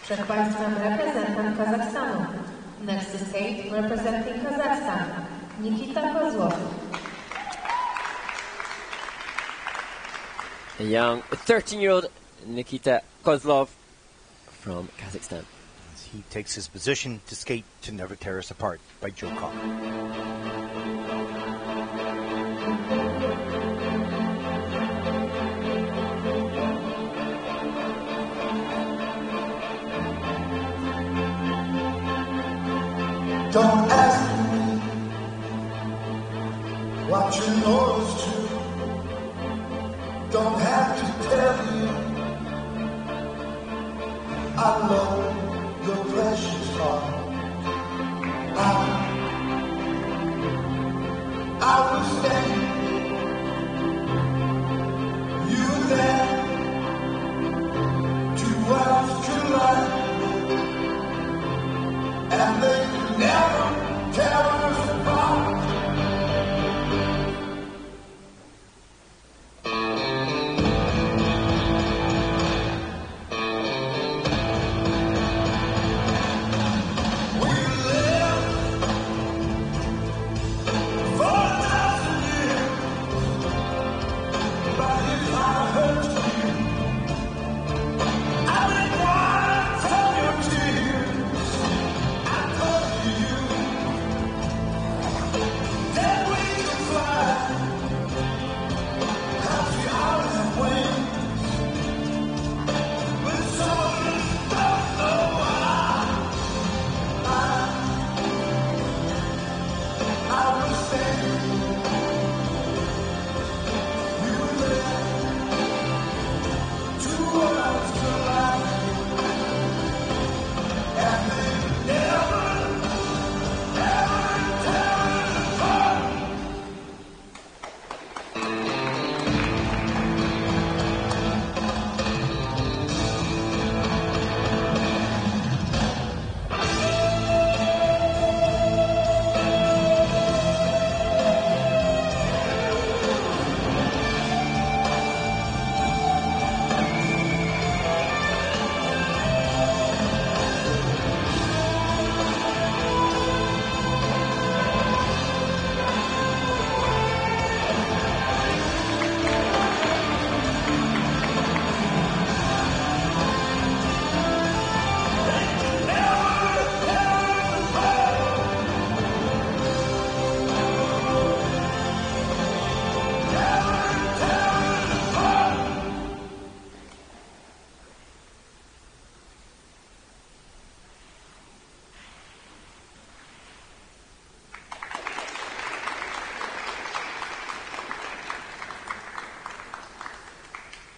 Przed Państwem reprezentant Kazachstanu. Next to skate, representing Kazakhstan, Nikita KOZLOV. A young 13-year-old Nikita KOZLOV from Kazakhstan. He takes his position to skate to Never Tear Us Apart by Joe Cock. Don't ask me what you know is true. Don't have to tell you I love your precious heart. I was there, you were there, 2 worlds collide, and they could never tear us apart.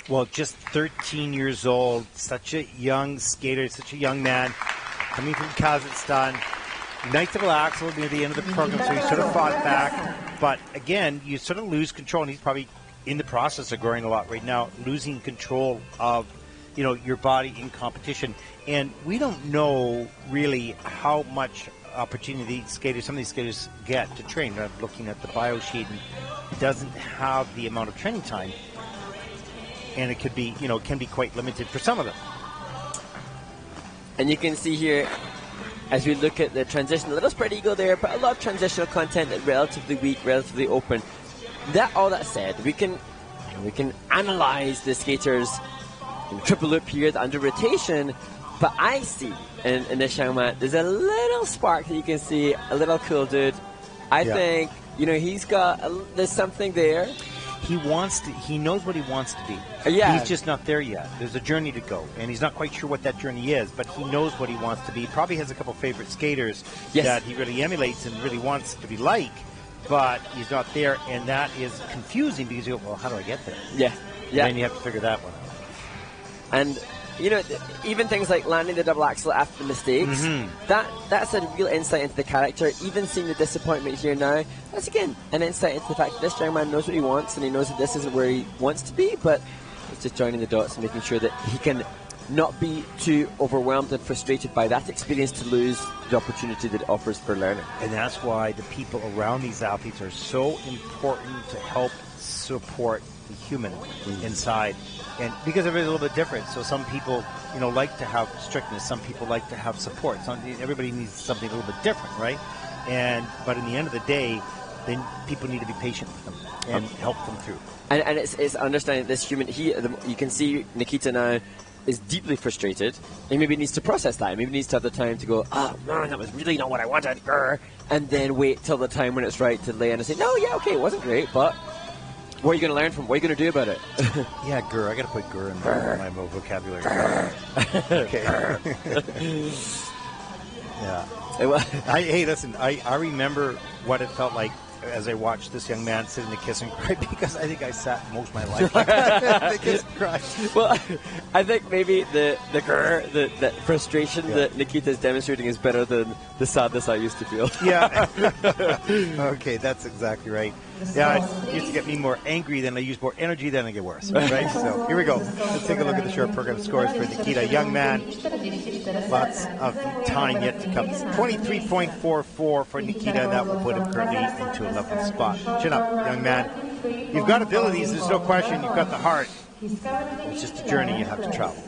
Well, just 13 years old, such a young skater, such a young man, coming from Kazakhstan. Nice double axel near the end of the program, so he sort of fought back. But again, you sort of lose control, and he's probably in the process of growing a lot right now, losing control of, your body in competition. And we don't know really how much opportunity some of these skaters get to train. I'm looking at the bio sheet, and it doesn't have the amount of training time. And it could be, can be quite limited for some of them. And you can see here, as we look at the transition, a little spread eagle there, but a lot of transitional content that's relatively weak, relatively open. All that said, we can analyze the skaters in triple loop here, the under rotation, but I see in this young man, there's a little spark that you can see, a little cool dude. I think, he's got, there's something there. He knows what he wants to be. Yeah. He's just not there yet. There's a journey to go, and he's not quite sure what that journey is, but he knows what he wants to be. He probably has a couple favorite skaters that he really emulates and really wants to be like, but he's not there, and that is confusing because you go, well, how do I get there? Yeah. And then you have to figure that one out. And even things like landing the double axel after the mistakes, that's a real insight into the character. Even seeing the disappointment here now, that's again an insight into the fact that this young man knows what he wants, and he knows that this isn't where he wants to be, but it's just joining the dots and making sure that he can not be too overwhelmed and frustrated by that experience to lose the opportunity that it offers for learning. And that's why the people around these athletes are so important to help support the human inside. And because everybody's a little bit different, so some people, like to have strictness. Some people like to have support. Everybody needs something a little bit different, right? But in the end of the day, then people need to be patient with them and help them through. And it's understanding this human. You can see Nikita now is deeply frustrated. He maybe needs to process that. He maybe needs to have the time to go, oh man, that was really not what I wanted. Grr. And then wait till the time when it's right to lay in and say, no, yeah, okay, it wasn't great, but what are you going to learn from? What are you going to do about it? Yeah, grr. I got to put grr in my vocabulary. Okay. Yeah. Hey, listen, I remember what it felt like as I watched this young man sit in the kiss and cry, because I think I sat most of my life the kiss and cry. Well, I think maybe the frustration that Nikita is demonstrating is better than the sadness I used to feel. Yeah. Okay, that's exactly right. Yeah, it used to get me more angry, then I use more energy, then I get worse. Right? So here we go. Let's take a look at the short program scores for Nikita. Young man, lots of time yet to come. 23.44 for Nikita, and that will put him currently into 11th spot. Chin up, young man. You've got abilities, there's no question. You've got the heart. It's just a journey you have to travel.